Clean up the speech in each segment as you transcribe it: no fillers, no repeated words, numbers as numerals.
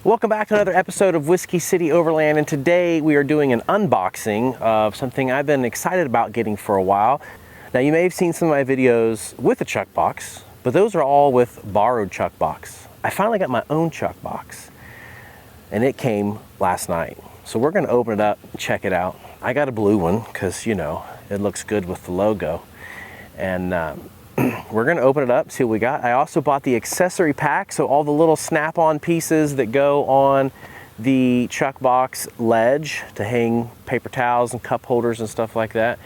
Welcome back to another episode of Whiskey City Overland, and today we are doing an unboxing of something I've been excited about getting for a while. Now, you may have seen some of my videos with a Chuk box, but those are all with borrowed Chuk box. I finally got my own Chuk box, and it came last night. So we're gonna open it up and check it out. I got a blue one because, you know, it looks good with the logo. And we're gonna open it up, see what we got. I also bought the accessory pack, so all the little snap-on pieces that go on the Chuk box ledge to hang paper towels and cup holders and stuff like that.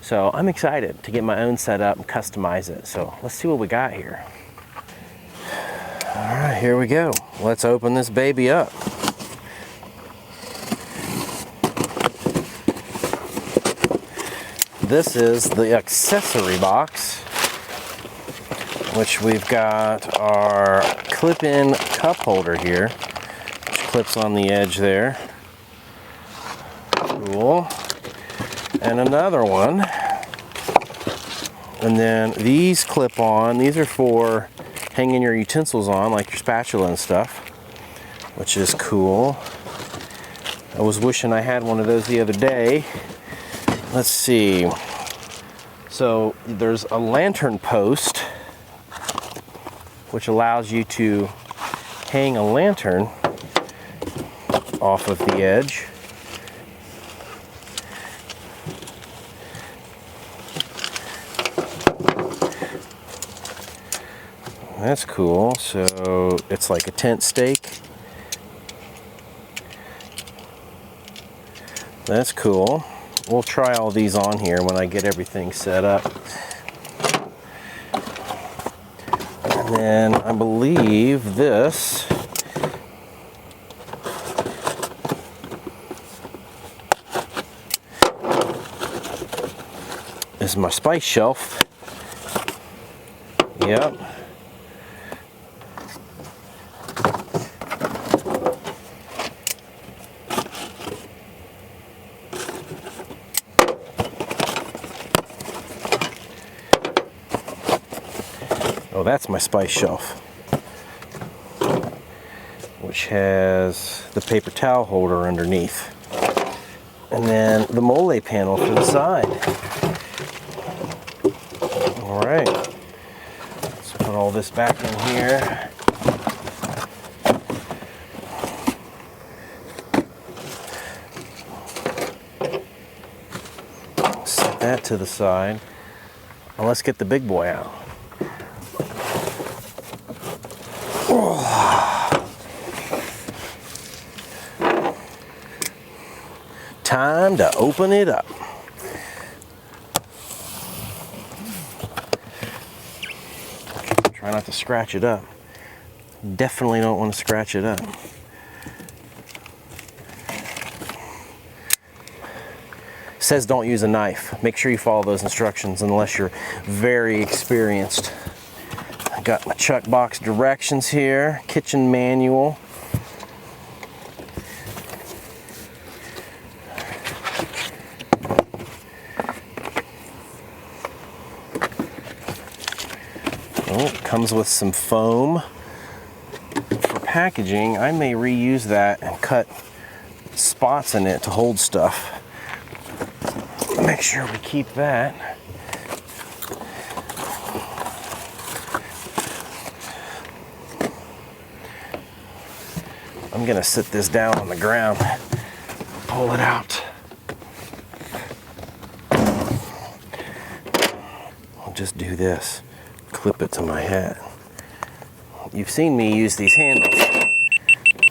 So I'm excited to get my own setup and customize it. So let's see what we got here. All right, here we go. Let's open this baby up. This is the accessory box, which we've got our clip-in cup holder here, which clips on the edge there. Cool. And another one. And then these clip on. These are for hanging your utensils on, like your spatula and stuff, which is cool. I was wishing I had one of those the other day. Let's see. So there's a lantern post, which allows you to hang a lantern off of the edge. That's cool. So it's like a tent stake. That's cool. We'll try all these on here when I get everything set up. And then I believe this is my spice shelf. Yep. Oh, that's my spice shelf, which has the paper towel holder underneath. And then the mole panel for the side. All right, let's put all this back in here. Set that to the side. Now let's get the big boy out. Time to open it up. Try not to scratch it up. Definitely don't want to scratch it up. Says don't use a knife. Make sure you follow those instructions unless you're very experienced. I got my Chuk box directions here, kitchen manual. Oh, it comes with some foam for packaging. I may reuse that and cut spots in it to hold stuff. Make sure we keep that. I'm gonna sit this down on the ground, pull it out. I'll just do this, clip it to my hat. You've seen me use these handles,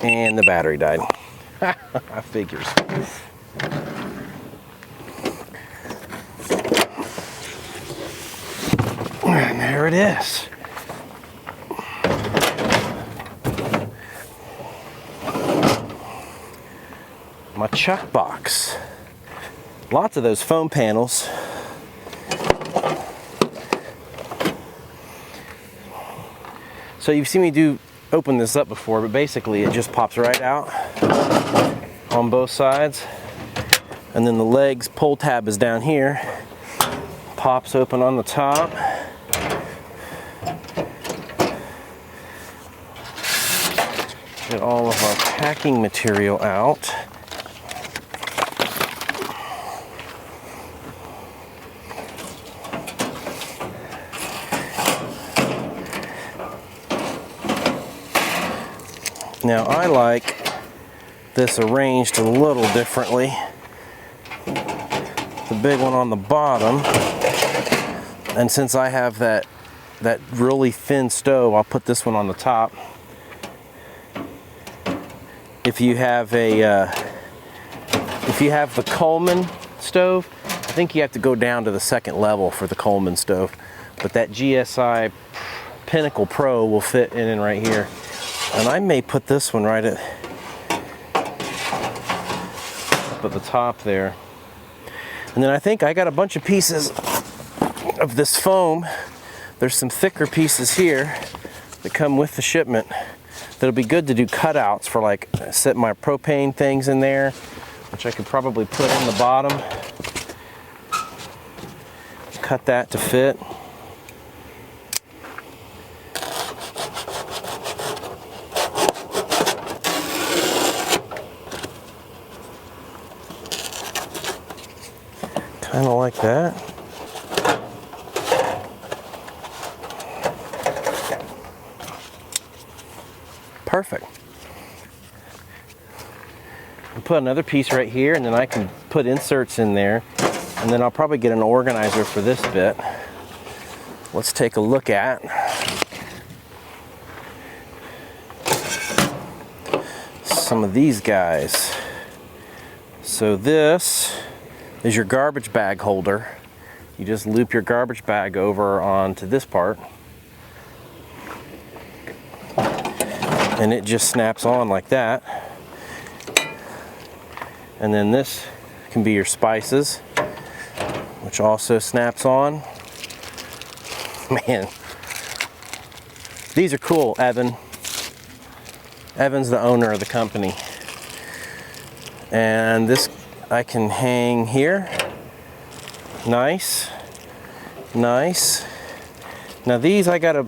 and the battery died. I figures. And there it is. My Chuk box. Lots of those foam panels. So you've seen me open this up before, but basically it just pops right out on both sides. And then the legs pull tab is down here. Pops open on the top. get all of our packing material out. Now I like this arranged a little differently. The big one on the bottom, and since I have that really thin stove, I'll put this one on the top. If you have the Coleman stove, I think you have to go down to the second level for the Coleman stove, but that GSI Pinnacle Pro will fit in right here. And I may put this one right up at the top there. And then I think I got a bunch of pieces of this foam. There's some thicker pieces here that come with the shipment that'll be good to do cutouts for, like, set my propane things in there, which I could probably put in the bottom. Cut that to fit. Kind of like that. Perfect. I'll put another piece right here, and then I can put inserts in there, and then I'll probably get an organizer for this bit. Let's take a look at some of these guys. So this is your garbage bag holder. You just loop your garbage bag over onto this part, and it just snaps on like that. And then this can be your spices, which also snaps on. Man, these are cool, Evan. Evan's the owner of the company. And this I can hang here. Nice, nice. Now these I gotta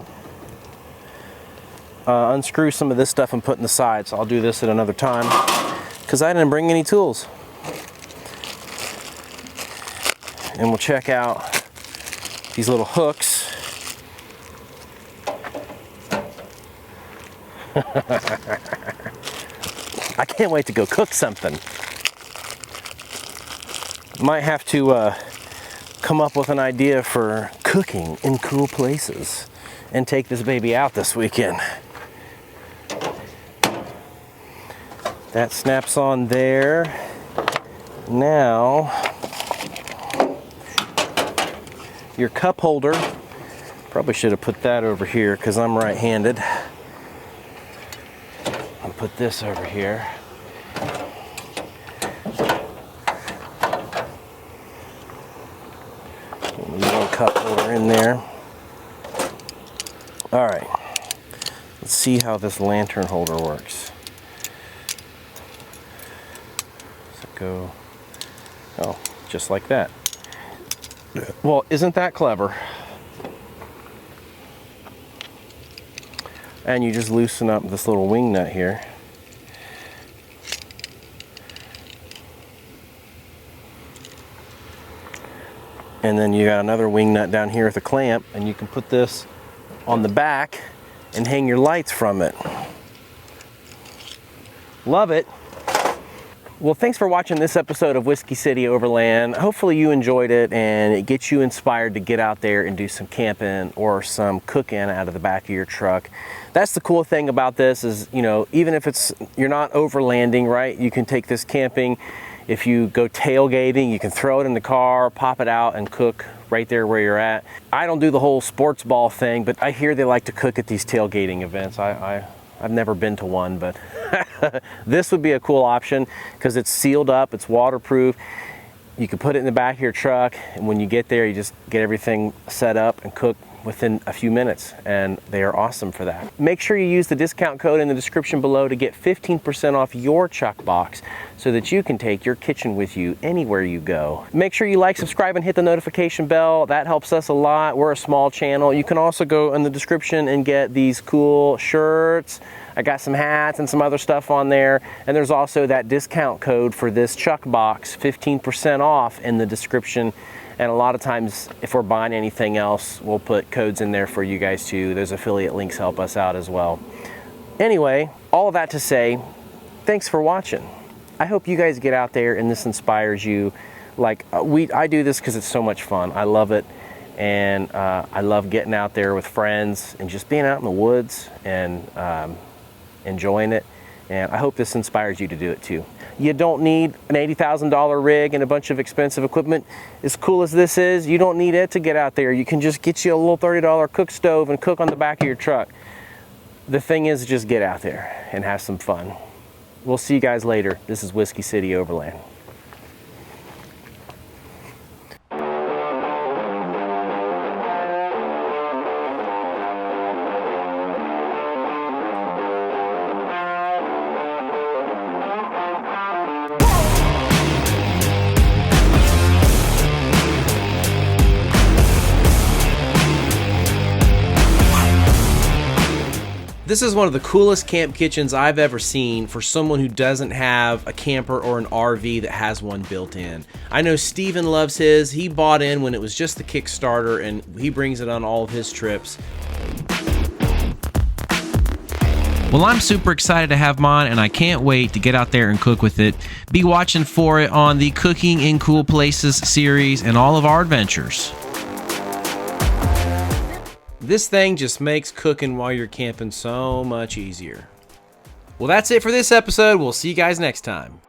unscrew some of this stuff and put in the side, so I'll do this at another time because I didn't bring any tools. And we'll check out these little hooks. I can't wait to go cook something. Might have to come up with an idea for cooking in cool places and take this baby out this weekend. That snaps on there. Now, your cup holder, probably should have put that over here because I'm right-handed. I'll put this over here. One cup holder in there. All right, let's see how this lantern holder works. So go, oh, just like that. Well, isn't that clever? And you just loosen up this little wing nut here. And then you got another wing nut down here with a clamp, and you can put this on the back and hang your lights from it. Love it. Well, thanks for watching this episode of Whiskey City Overland. Hopefully you enjoyed it and it gets you inspired to get out there and do some camping or some cooking out of the back of your truck. That's the cool thing about this is, you know, even if you're not overlanding, right? You can take this camping. If you go tailgating, you can throw it in the car, pop it out, and cook right there where you're at. I don't do the whole sports ball thing, but I hear they like to cook at these tailgating events. I've never been to one, but this would be a cool option because it's sealed up, it's waterproof. You can put it in the back of your truck, and when you get there, you just get everything set up and cook within a few minutes, and they are awesome for that. Make sure you use the discount code in the description below to get 15% off your Chuk box so that you can take your kitchen with you anywhere you go. Make sure you like, subscribe, and hit the notification bell. That helps us a lot. We're a small channel. You can also go in the description and get these cool shirts. I got some hats and some other stuff on there. And there's also that discount code for this Chuk box, 15% off in the description. And a lot of times, if we're buying anything else, we'll put codes in there for you guys too. Those affiliate links help us out as well. Anyway, all of that to say, thanks for watching. I hope you guys get out there and this inspires you. Like I do this because it's so much fun. I love it. And I love getting out there with friends and just being out in the woods and enjoying it. And I hope this inspires you to do it too. You don't need an $80,000 rig and a bunch of expensive equipment. As cool as this is, you don't need it to get out there. You can just get you a little $30 cook stove and cook on the back of your truck. The thing is, just get out there and have some fun. We'll see you guys later. This is Whiskey City Overland. This is one of the coolest camp kitchens I've ever seen for someone who doesn't have a camper or an RV that has one built in. I know Steven loves his. He bought in when it was just the Kickstarter, and he brings it on all of his trips. Well, I'm super excited to have mine, and I can't wait to get out there and cook with it. Be watching for it on the Cooking in Cool Places series and all of our adventures. This thing just makes cooking while you're camping so much easier. Well, that's it for this episode. We'll see you guys next time.